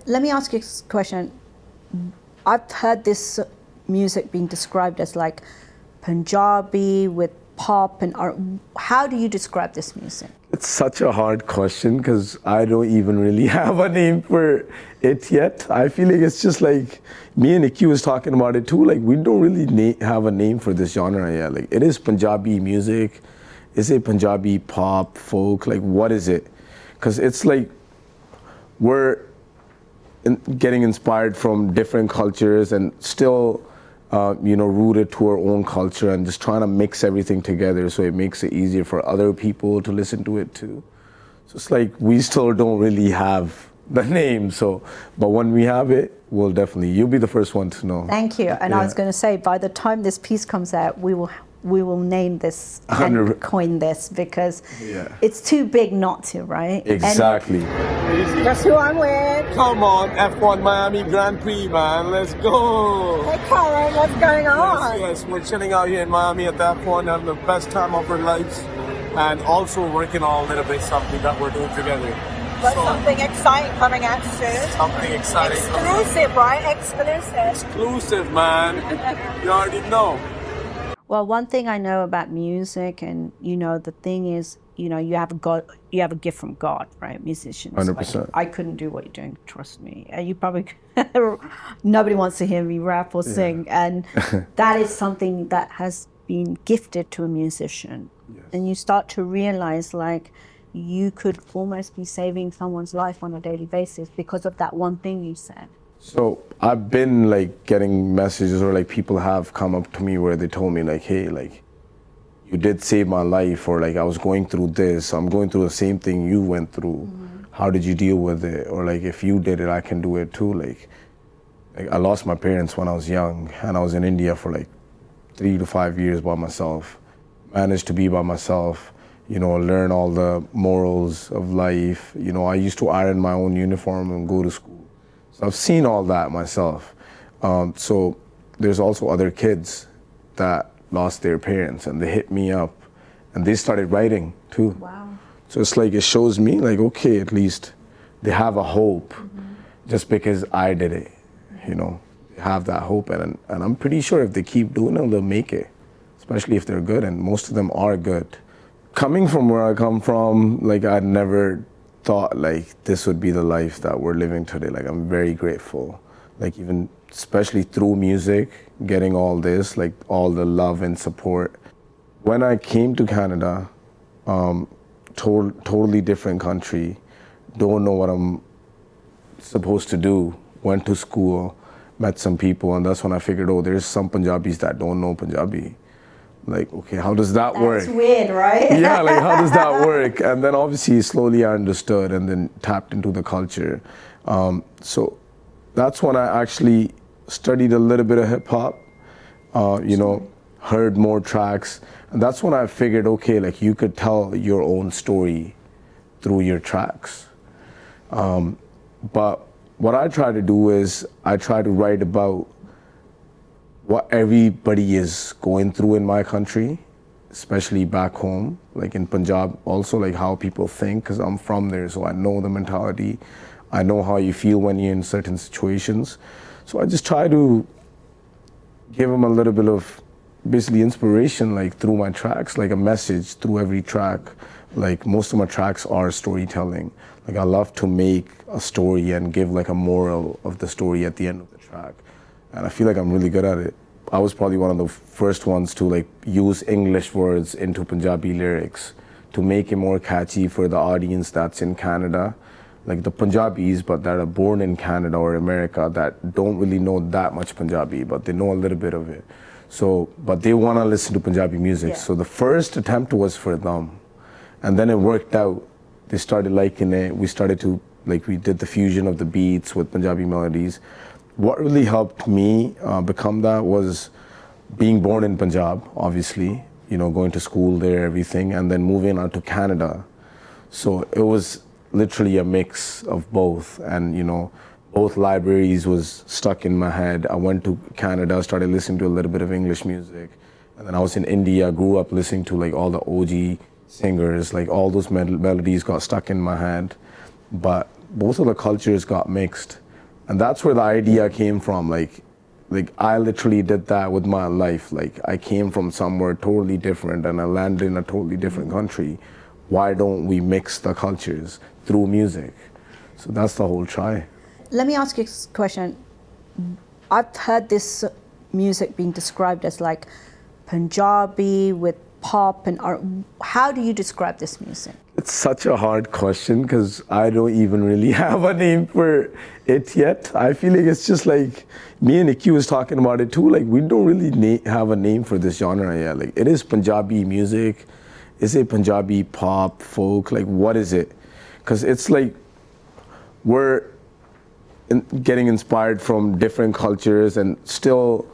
Let me ask you a question. I've heard this music being described as like Punjabi with pop and art. How do you describe this music? It's such a hard question because I don't even really have a name for it yet. I feel like it's just like me and Nikki was talking about it too. Like we don't really have a name for this genre yet. Like it is Punjabi music. Is it Punjabi pop, folk? Like what is it? Because it's like we're getting inspired from different cultures and still rooted to our own culture and just trying to mix everything together so it makes it easier for other people to listen to it too. So it's like we still don't really have the name. So, but when we have it, you'll be the first one to know. Thank you. And I was going to say, by the time this piece comes out, we will name this and coin this because it's too big not to, right? Exactly. Guess who I'm with? Come on, F1 Miami Grand Prix, man. Let's go. Hey, Karan, what's going on? Yes, we're chilling out here in Miami at that point, having the best time of our lives, and also working on a little bit something that we're doing together. Got something exciting coming out soon. Something exciting. Exclusive, right? Exclusive. Exclusive, man. You already know. Well, one thing I know about music, and the thing is, you have a gift from God, right? Musicians. 100%. Like, I couldn't do what you're doing. Trust me. And you probably nobody wants to hear me rap or sing, and that is something that has been gifted to a musician. Yes. And you start to realize, like, you could almost be saving someone's life on a daily basis because of that one thing you said. So I've been like getting messages or like people have come up to me where they told me like, hey, like you did save my life, or like I was going through this, I'm going through the same thing you went through. Mm-hmm. How did you deal with it? Or like if you did it, I can do it too. Like I lost my parents when I was young and I was in India for like 3 to 5 years by myself. Managed to be by myself, learn all the morals of life. I used to iron my own uniform and go to school. So I've seen all that myself. So there's also other kids that lost their parents and they hit me up and they started writing too. Wow. So it's like, it shows me like, okay, at least they have a hope just because I did it, they have that hope. And I'm pretty sure if they keep doing it, they'll make it, especially if they're good. And most of them are good. Coming from where I come from, like I'd never thought like this would be the life that we're living today. Like I'm very grateful, like even especially through music, getting all this, like all the love and support. When I came to Canada, totally different country, don't know what I'm supposed to do, went to school, met some people, and that's when I figured, there's some Punjabis that don't know Punjabi. Like, okay, how does that work? That's weird, right? Yeah, like how does that work? And then obviously slowly I understood and then tapped into the culture. So that's when I actually studied a little bit of hip hop, heard more tracks. And that's when I figured, okay, like you could tell your own story through your tracks. But what I try to do is I try to write about what everybody is going through in my country, especially back home, like in Punjab, also like how people think, because I'm from there, so I know the mentality. I know how you feel when you're in certain situations. So I just try to give them a little bit of basically inspiration, like through my tracks, like a message through every track. Like most of my tracks are storytelling. Like I love to make a story and give like a moral of the story at the end of the track. And I feel like I'm really good at it. I was probably one of the first ones to like use English words into Punjabi lyrics to make it more catchy for the audience that's in Canada. Like the Punjabis, but that are born in Canada or America that don't really know that much Punjabi, but they know a little bit of it. So, but they want to listen to Punjabi music. Yeah. So the first attempt was for them. And then it worked out. They started liking it. We started to, we did the fusion of the beats with Punjabi melodies. What really helped me become that was being born in Punjab, obviously, going to school there, everything, and then moving on to Canada. So it was literally a mix of both. And, both libraries was stuck in my head. I went to Canada, started listening to a little bit of English music. And then I was in India, grew up listening to all the OG singers, all those melodies got stuck in my head. But both of the cultures got mixed. And that's where the idea came from. Like I literally did that with my life. Like I came from somewhere totally different and I landed in a totally different country. Why don't we mix the cultures through music? So that's the whole try. Let me ask you a question. I've heard this music being described as like Punjabi with pop and art. How do you describe this music? It's such a hard question because I don't even really have a name for it yet. I feel like it's just like, me and Nikki was talking about it too, like we don't really have a name for this genre yet. Like it is Punjabi music. Is it Punjabi pop, folk? Like what is it? Because it's like we're getting inspired from different cultures and still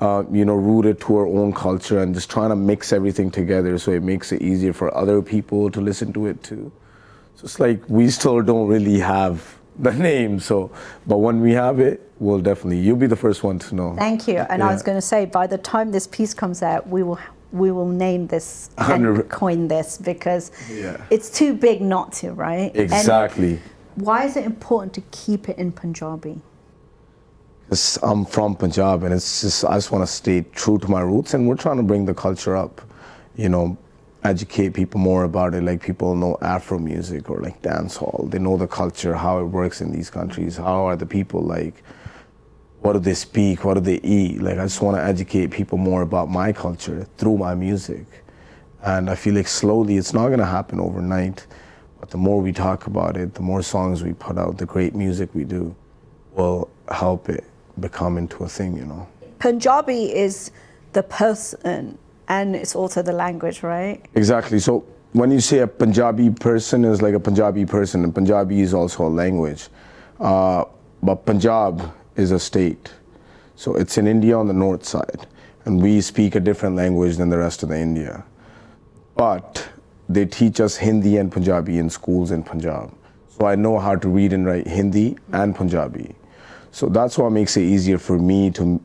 rooted to our own culture and just trying to mix everything together so it makes it easier for other people to listen to it too. So it's like we still don't really have the name. But when we have it, you'll be the first one to know. Thank you. And I was going to say, by the time this piece comes out, we will name this and coin this because it's too big not to, right? Exactly. And why is it important to keep it in Punjabi? I'm from Punjab and it's just, I just want to stay true to my roots and we're trying to bring the culture up, educate people more about it. Like people know Afro music or like dance hall. They know the culture, how it works in these countries. How are the people like, what do they speak? What do they eat? Like I just want to educate people more about my culture through my music. And I feel like slowly, it's not going to happen overnight, but the more we talk about it, the more songs we put out, the great music we do will help it become into a thing, Punjabi is the person and it's also the language, right? Exactly. So when you say a Punjabi person is like a Punjabi person, and Punjabi is also a language. But Punjab is a state. So it's in India on the north side. And we speak a different language than the rest of the India. But they teach us Hindi and Punjabi in schools in Punjab. So I know how to read and write Hindi and Punjabi. So that's what makes it easier for me to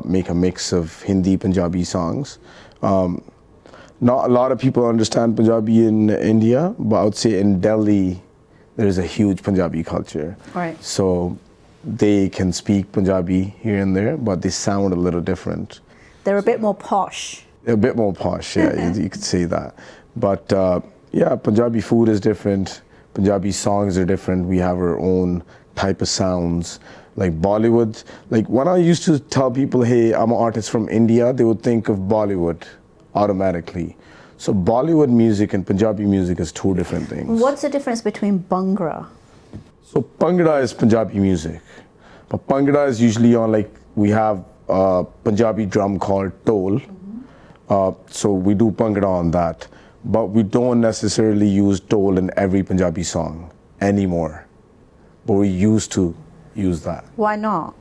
make a mix of Hindi, Punjabi songs. Not a lot of people understand Punjabi in India, but I would say in Delhi, there's a huge Punjabi culture. Right. So they can speak Punjabi here and there, but they sound a little different. They're a bit more posh. A bit more posh, yeah, you could say that. But Punjabi food is different. Punjabi songs are different. We have our own type of sounds. Like Bollywood, like when I used to tell people, hey, I'm an artist from India, they would think of Bollywood automatically. So Bollywood music and Punjabi music is two different things. What's the difference between Bhangra? So Bhangra is Punjabi music. But Bhangra is usually on like, we have a Punjabi drum called Tol. So we do Bhangra on that. But we don't necessarily use Tol in every Punjabi song anymore. But we used to use that. Why not?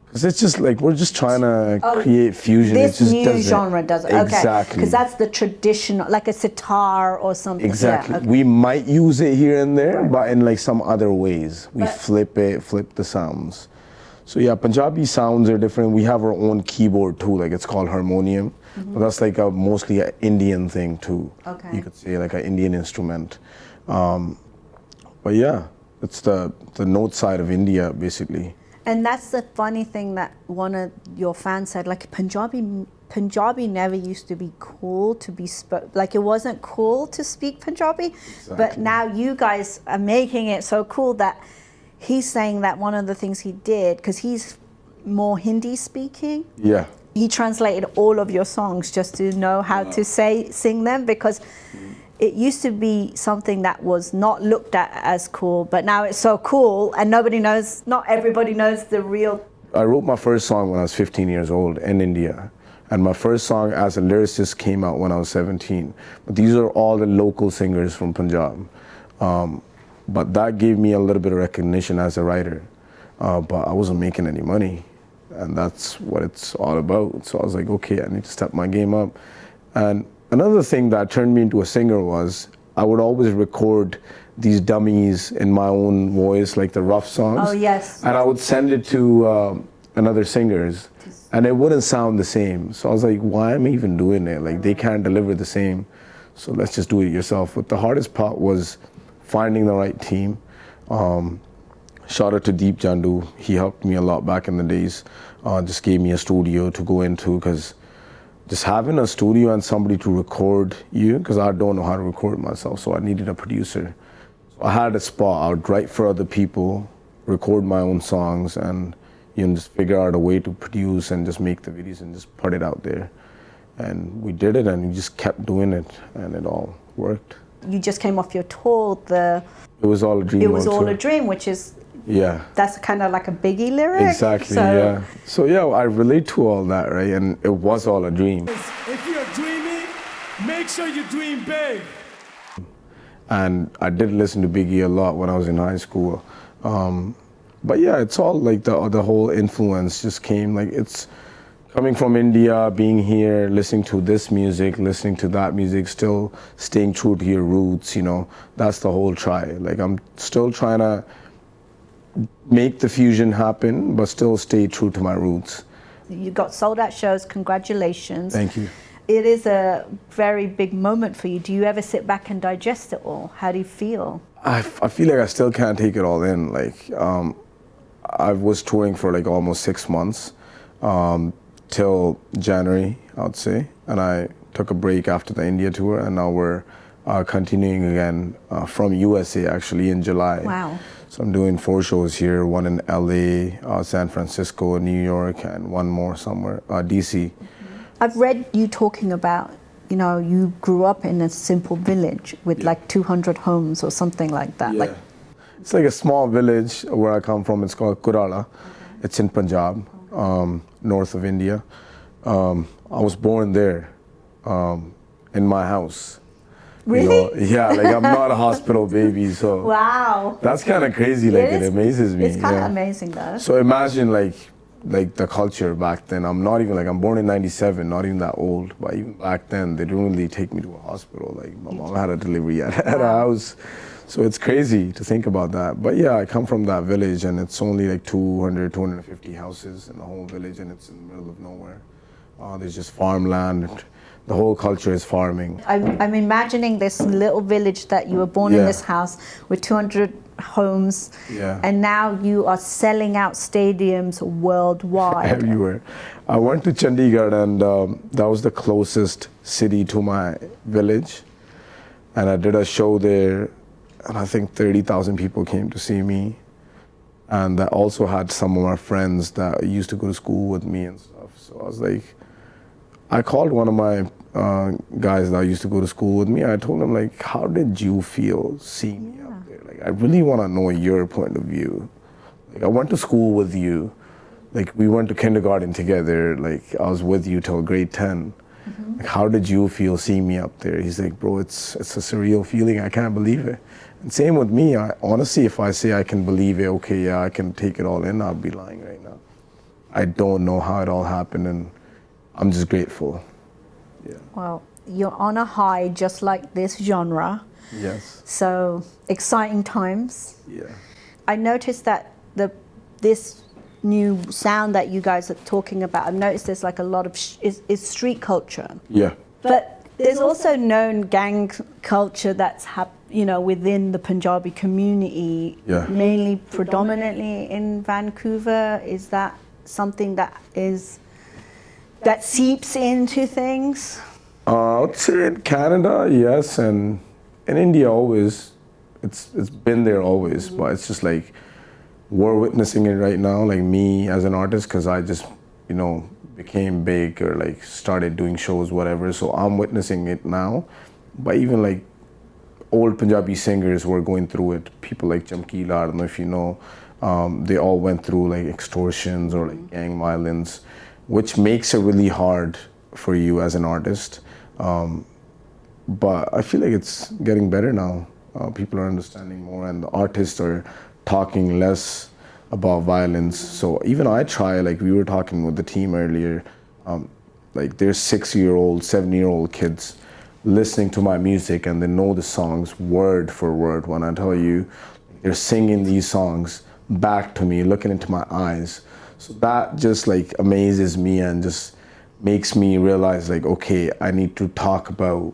Because it's just like, we're just trying to create fusion. This it just new doesn't. genre doesn't. Okay. Exactly. Because that's the traditional, like a sitar or something. Exactly. Yeah, okay. We might use it here and there, but in like some other ways. We flip the sounds. So yeah, Punjabi sounds are different. We have our own keyboard too, like it's called harmonium. But that's like mostly an Indian thing too. Okay. You could say like an Indian instrument. But yeah, it's the note side of India basically. And that's the funny thing that one of your fans said, like Punjabi never used to be cool to be like it wasn't cool to speak Punjabi. Exactly. But now you guys are making it so cool that he's saying that one of the things he did, because he's more Hindi speaking. Yeah. He translated all of your songs just to know how to sing them, because it used to be something that was not looked at as cool, but now it's so cool and not everybody knows the real. I wrote my first song when I was 15 years old in India. And my first song as a lyricist came out when I was 17. But these are all the local singers from Punjab. But that gave me a little bit of recognition as a writer. But I wasn't making any money. And that's what it's all about. So I was like, okay, I need to step my game up. And another thing that turned me into a singer was I would always record these dummies in my own voice, like the rough songs. Oh, yes. And I would send it to another singers, and it wouldn't sound the same. So I was like, why am I even doing it? Like, they can't deliver the same. So let's just do it yourself. But the hardest part was finding the right team, Shout out to Deep Jandu. He helped me a lot back in the days. Just gave me a studio to go into, because just having a studio and somebody to record you, because I don't know how to record myself, so I needed a producer. So I had a spot. I would write for other people, record my own songs, and just figure out a way to produce and just make the videos and just put it out there. And we did it, and we just kept doing it, and it all worked. You just came off your tour. It was all a dream. It was all a dream, which is, that's kind of like a Biggie lyric. Exactly, yeah. So yeah, I relate to all that, right? And it was all a dream. If you're dreaming, make sure you dream big. And I did listen to Biggie a lot when I was in high school. But yeah, it's all like the whole influence just came, like it's coming from India, being here, listening to this music, listening to that music, still staying true to your roots, that's the whole try. Like I'm still trying to make the fusion happen, but still stay true to my roots. You got sold out shows, congratulations. Thank you. It is a very big moment for you. Do you ever sit back and digest it all? How do you feel? I feel like I still can't take it all in. Like I was touring for like almost 6 months, till January, I would say. And I took a break after the India tour, and now we're continuing again from USA actually in July. Wow. So I'm doing 4 shows here, one in LA, San Francisco, New York, and one more somewhere, DC. I've read you talking about, you grew up in a simple village with like 200 homes or something like that. Yeah. Like, it's like a small village where I come from. It's called Kurala. It's in Punjab, north of India. I was born there, in my house. really? Yeah, like I'm not a hospital baby, so Wow. that's kind of crazy. Like it amazes me. It's kind of amazing though. So imagine like the culture back then. I'm not even I'm born in '97, not even that old. But even back then, they didn't really take me to a hospital. Like my mom had a delivery at a house. So it's crazy to think about that. But yeah, I come from that village, and it's only like 200, 250 houses in the whole village, and it's in the middle of nowhere. There's just farmland. The whole culture is farming. I'm imagining this little village that you were born in this house with 200 homes, and now you are selling out stadiums worldwide. Everywhere. I went to Chandigarh, and that was the closest city to my village. And I did a show there, and I think 30,000 people came to see me. And I also had some of my friends that used to go to school with me and stuff. So I was like, I called one of my guys that used to go to school with me. I told him, like, how did you feel seeing me up there? Like, I really want to know your point of view. Like, I went to school with you. Like, we went to kindergarten together. Like, I was with you till grade 10. Like, how did you feel seeing me up there? He's like, bro, it's a surreal feeling. I can't believe it. And same with me. Honestly, if I say I can believe it, okay, yeah, I can take it all in, I'll be lying right now. I don't know how it all happened, and I'm just grateful. Yeah. Well, you're on a high just like this genre. Yes. So exciting times. Yeah. I noticed that this new sound that you guys are talking about, I've noticed there's like a lot of is street culture. Yeah. But there's also known gang culture that's within the Punjabi community, mainly predominantly in Vancouver. Is that something that seeps into things? I would say in Canada, yes, and in India always. It's been there always, but it's just like we're witnessing it right now, like me as an artist, because I just, became big or like started doing shows, whatever. So I'm witnessing it now. But even like old Punjabi singers were going through it. People like Chamkila, I don't know if you know, they all went through like extortions or like gang violence, which makes it really hard for you as an artist. But I feel like it's getting better now. People are understanding more, and the artists are talking less about violence. So even I try, like we were talking with the team earlier, like there's 6-year-old, 7-year-old kids listening to my music, and they know the songs word for word. When I tell you, they're singing these songs back to me, looking into my eyes. So that just like amazes me and just makes me realize like, okay, I need to talk about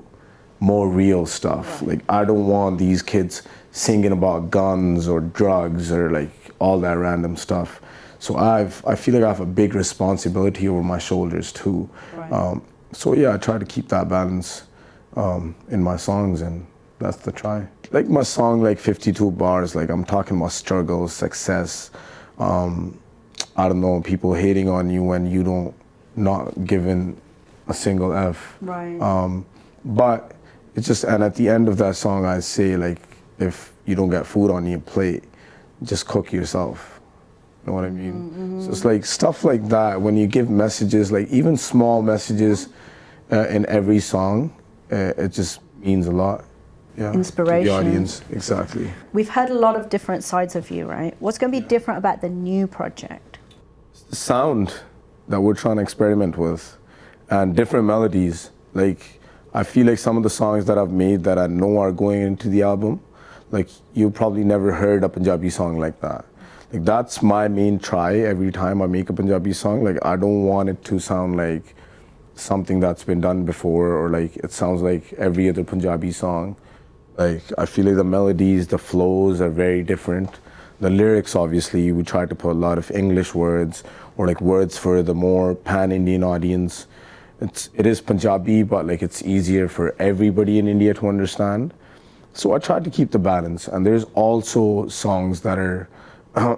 more real stuff. Like I don't want these kids singing about guns or drugs or like all that random stuff. So I feel like I have a big responsibility over my shoulders too. Right. So yeah, I try to keep that balance in my songs, and that's the try. Like my song, like 52 bars, like I'm talking about struggle, success. I don't know, people hating on you when you don't, not giving a single F. Right. But it's just, and at the end of that song, I say like, if you don't get food on your plate, just cook yourself. You know what I mean? Mm-hmm. So it's like stuff like that. When you give messages, like even small messages in every song, it just means a lot. Yeah, Inspiration. to the audience, exactly. We've heard a lot of different sides of you, right? What's going to be different about the new project? The sound that we're trying to experiment with, and different melodies. Like, I feel like some of the songs that I've made that I know are going into the album, like you probably never heard a Punjabi song like that. Like that's my main try every time I make a Punjabi song. Like I don't want it to sound like something that's been done before, or like it sounds like every other Punjabi song. Like I feel like the melodies, the flows are very different. The lyrics, obviously, we try to put a lot of English words, or like words for the more pan-Indian audience. It is Punjabi, but like it's easier for everybody in India to understand. So I tried to keep the balance, and there's also songs that are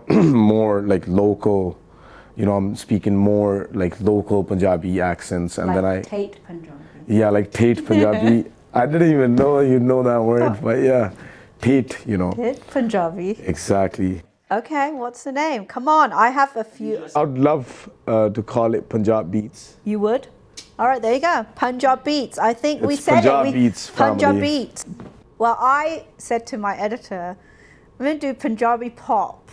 more like local. You know, I'm speaking more like local Punjabi accents, and like then I Tate Punjabi. yeah, like Tate Punjabi. I didn't even know you know that word, but yeah, Tate. You know, Tate Punjabi. exactly. Okay, what's the name? Come on, I have a few. I'd love to call it Punjab Beats. You would? All right, there you go. Punjab Beats. I think we It's said Punjab it. Beats Punjab family. Beats. Well, I said to my editor, I'm going to do Punjabi Pop.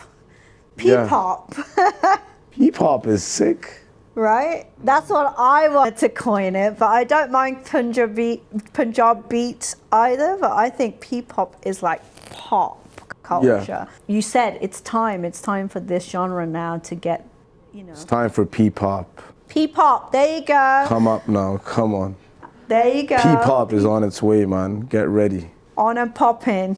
Yeah. P-Pop. P-Pop is sick. Right? That's what I wanted to coin it, but I don't mind Punjab Beats either, but I think P-Pop is like pop culture. Yeah. You said it's time for this genre now to get, you know. It's time for P-Pop. P-Pop, there you go. Come up now, come on. There you go. P-Pop is on its way, man. Get ready. On and popping.